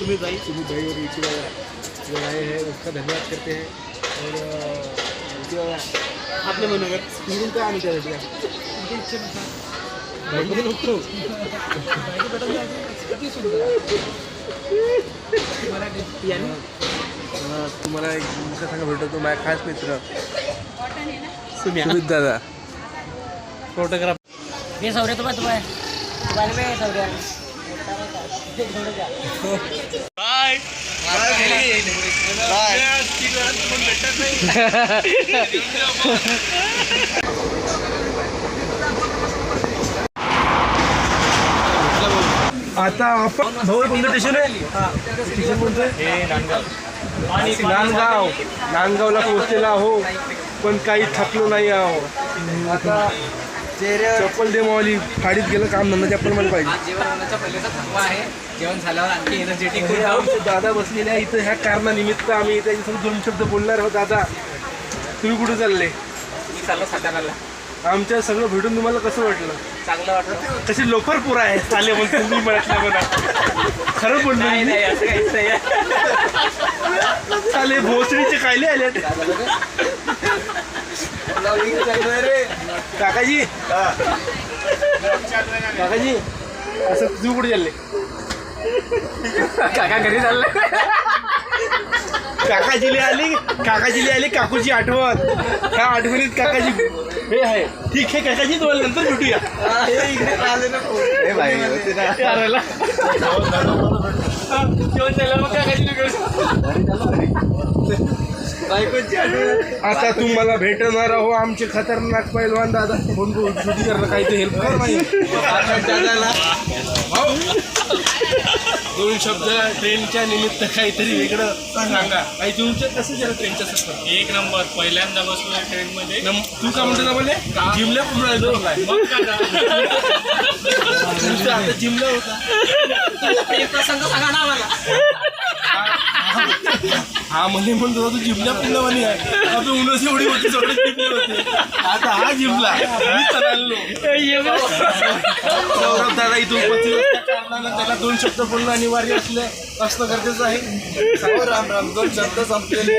सुमित भाई और ऋषि जो आए हैं उसका धन्यवाद करते हैं। और आपने मनोगर स्क्रीन का आने चाहिए तुम्हाला एक सांगा भेटतो माझा खास मित्र सुमित दादा फोटोग्राफ ये सौर्य तुम्हें तुम्हें में सौर्य बाय आता आपण भाऊ कोणतं स्टेशन आहे? स्टेशन कोणतं आहे? नांदगावला पोहोचलेला आहो पण काही थकलो नाही आहो. आता चप्पल दे मावली फाडीत गेलं काम धंदा चप्पल मला पाहिजे. जेवण झाल्यावर आणखी एनर्जेटिक दादा बसलेले आहे इथं. ह्या कारणानिमित्त आम्ही त्याच्यासोबत 2 शब्द बोलणार आहोत. दादा तुम्ही कुठे चालले? मी चाललो साताराला. आमच्या सगळं भेटून तुम्हाला कसं वाटलं? चांगलं वाटलं. कशी लोफर पुरा आहे चाले म्हणून तुम्ही म्हटलं मला खरं बोललो नाही असं काहीच नाही. चाले भोसडीचे कायले आले काकाजी. काकाजी असं तू कुठे चालले? काका घरी चाललं. काकाजीला आली काकूची आठवण. ह्या आठवणीत काकाजी हे आहे. ठीक आहे काकाजी तुम्हाला नंतर भेटूया. जेवण झालं मग काकाजी आता तुम्हाला भेटणार आहो आमचे खतरनाक पैलवान दादा. फोन शूटिंग करणं काही ते हेल्प कर नाही दादाला. 2 शब्द ट्रेनच्या निमित्त काहीतरी वेगळं सांगा. काही तुमचं कसं झालं ट्रेनच्या सफर? एक नंबर. पहिल्यांदा बसलो ट्रेनमध्ये. तू का म्हणतो ना बोले जिमला कुठं राहिलो आता जिमला होता. प्रसंग सांगा ना मला. हा म्हणे म्हणतो तू जिमला पुण्यावानी आहे. आपली उन्हाची एवढी होती सगळे जिमले होते. आता हा जिमला मी चाललो. सौरभ दादा इथून उपस्थित कारणानं त्याला 2 शब्द बोलणं अनिवार्य असणं गरजेचं आहे. राम राम 2 शब्द संपलेले.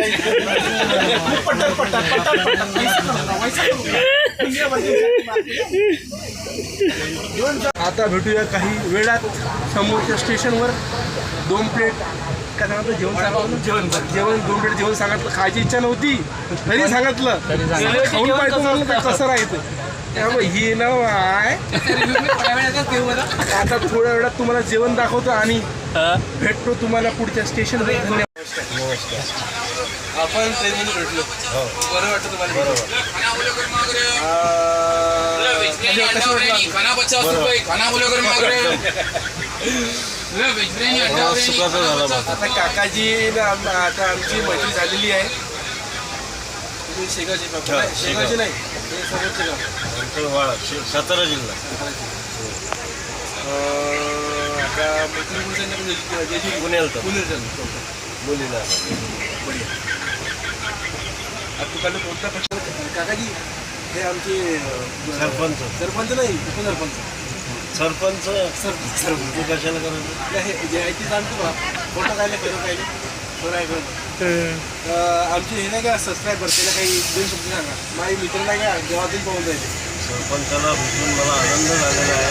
आता भेटूया काही वेळात समोरच्या स्टेशनवर. 2 प्लेट काय सांगितलं जेवण 2 प्लेट जेवण सांगितलं. खायची इच्छा नव्हती तरी सांगितलं खाऊन पाहिजे म्हणलं तर कसं राहायचं. त्यामुळे ही नाव आहे. आता थोड्या वेळात तुम्हाला जेवण दाखवतो आणि भेटतो तुम्हाला पुढच्या स्टेशनवर. धन्यवाद. आपण ट्रेनमध्ये भेटलो. बरं वाटतं तुम्हाला? आता काकाजी आता आमची मैत्री झालेली आहे. शेगावची नाही समोरचं गाव सातारा जिल्हा. आता मैत्री पुण्याला बोलीला तुला कोणता प्रश्न? काकाजी हे आमचे सरपंच नाही उपसरपंच. सरपंच तू कशाला करायचं? हे जे आहे ते सांगतो बा. फोटो काढले बरं आहे. आमचे हे नाही का सबस्क्रायबर त्याला काही 2 शब्द सांगा. माझे मित्र नाही का गावातून पाहून जायचे. सरपंचाला भेटून मला आनंद झालेला आहे.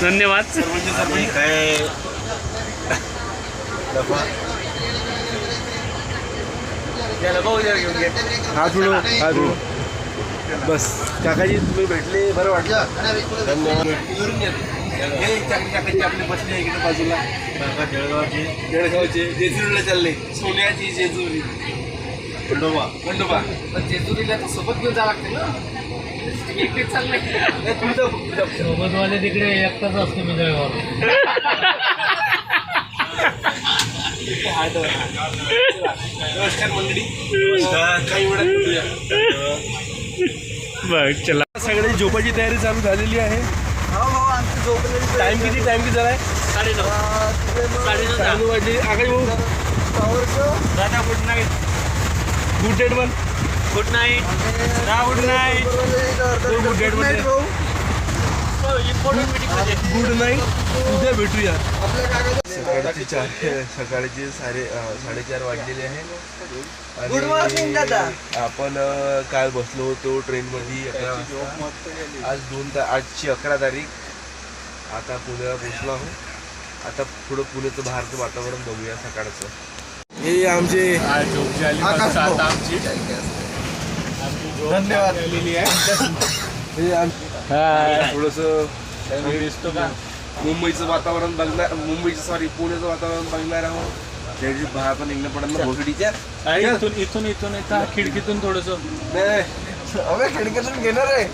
धन्यवाद. आणि काय हात बस काकाजी तुम्ही भेटले बरं वाटलं. धन्यवाद. हे काकाजी आपले बसले इकडे बाजूला. काका जळगावचे जेजुरीला चालले. सोन्याची जेजुरी खंडोबा. पण जेजुरीला तर सोबत घेऊन जावं लागते ना. एकटेच चाललंय. सोबतवाले तिकडे एकटाच असतो मी जळगाव. नमस्कार मंडळी. काही वेळात चला. सगळे झोपाची तयारी चालू झालेली आहे. टाइम किती झाला आहे? 9:30 वाजले. आकाश भाऊ दादा गुड नाईट. गुड डेट वन. Good night. Good night. Good डेट वन. गुड नाईट, उद्या भेटूया. सकाळचे 4:30 वाजलेले आहे. गुड मॉर्निंग दादा. आपण काल बसलो होतो ट्रेनमध्ये 11 वाजता. आजची 11 तारीख. आता पुण्याला पोचलो आहोत. आता पुढं पुण्याचं बाहेरचं वातावरण बघूया सकाळचं. हे आमचे धन्यवाद. थोडंसं मुंबईचं वातावरण बघणार, पुण्याचं वातावरण बघणार आहोत. त्या दिवशी बाहेर पण निघणं पडत ना भोसडीच्या. इथून खिडकीतून थोडस खिडकीतून घेणार आहे.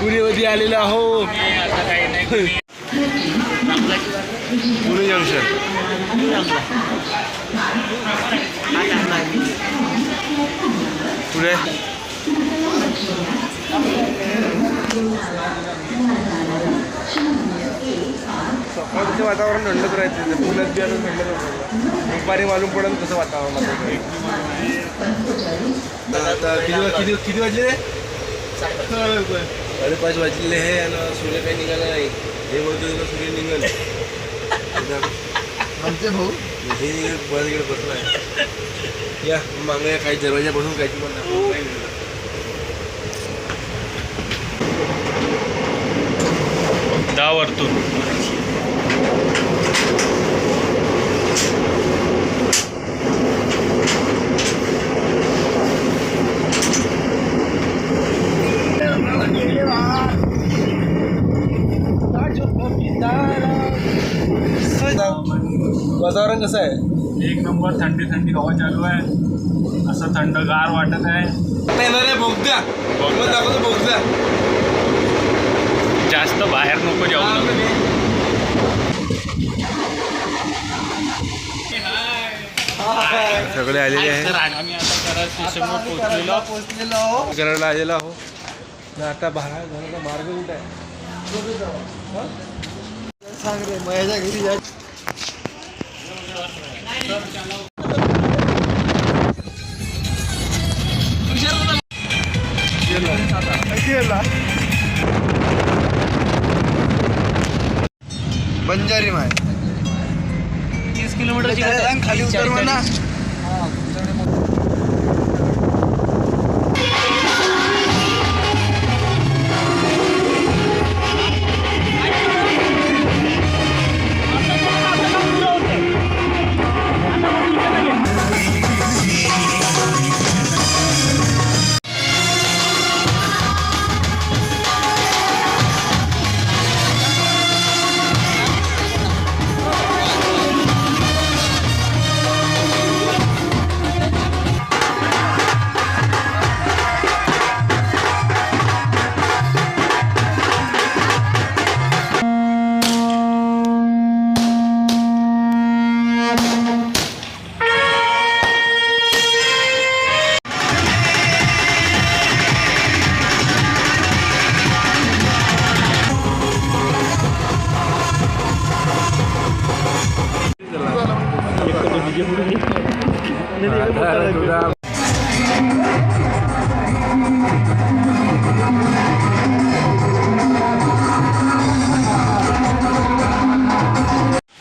पुणेमध्ये आलेलो आहो. पुणे जंक्शन. पुढे सकाळचं वातावरण थंडच राहायचं. पुण्यात बी आता थंड दुपारी मालूम पडेल कसं वातावरण. आता किती वाजले? 5:30 वाजलेले आहे आणि सूर्य काही निघाला नाही. हे बोलतो सूर्य निघाल आमचे भाऊ हे बसकडे बसला आहे. या मागण्या काही दरवाजापासून काही पण वरतून वातावरण कसं आहे? एक नंबर. थंडी थंडी हवा चालू आहे. असं थंडगार वाटत आहे. बोगदा दाखवतो बोगदा. जास्त बाहेर नको जाऊ. सगळे आलेले आहे. आम्ही आता कराड स्टेशनवर पोहोचलेलो. कराडला आलेला आहो. आता बाहेर जाण्याचा मार्ग कुठे आहे? सांग रे माझ्या घरी जा. बंजारी माय 30 किलोमीटर खाली उतरवा ना.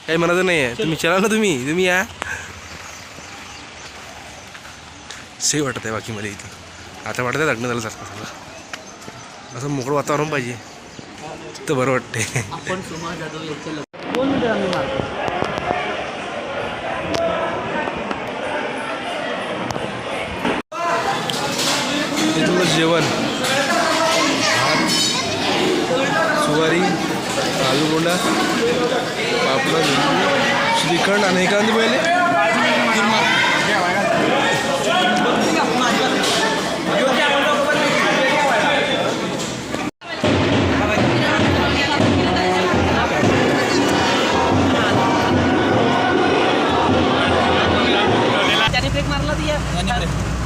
काही म्हणायचं नाही आहे. तुम्ही चला ना. तुम्ही या. सही वाटत आहे बाकी मला इथं. आता वाटत आहे लग्न झालं सारखं सगळं. असं मोकळं वातावरण पाहिजे तर बरं वाटते. तुझं जेवण भात, सुवारी, आलू बोंडा, पापड, श्रीखंड आणि एखादी पहिले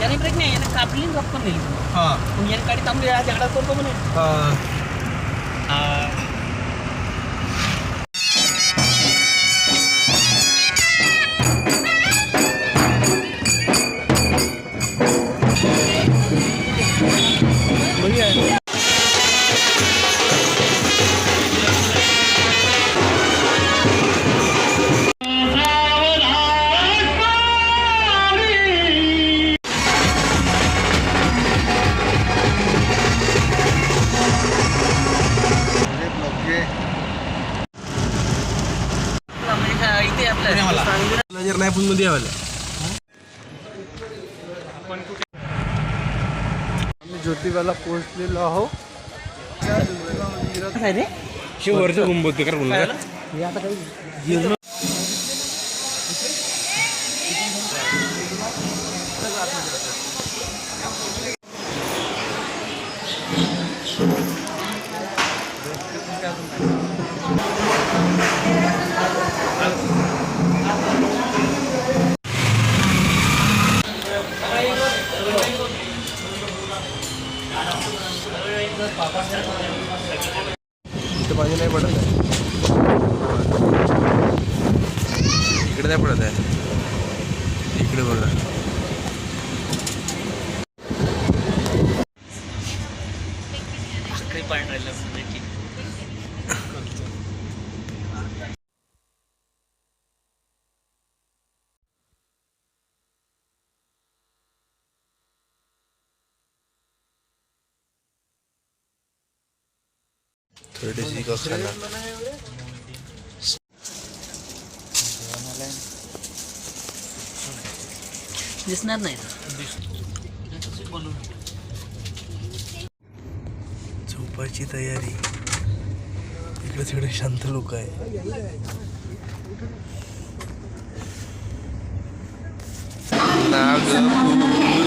याने ब्रेक नाही याने कापली गप्प नाही. हां याने गाडी थांबली झगडा करतो म्हणे. आपण मध्ये यावं आम्ही ज्योतिबाला पोहोचलेलो आहो. वरचं गुंबोते कर बोलला इथं पाणी नाही पडत आहे. इकडे नाही पडत आहे. इकडे बघा. थोडीशी का खाना दिसणार नाही. झोपायची तयारी. इकडे थोडे शांत लोक आहे. नागपूर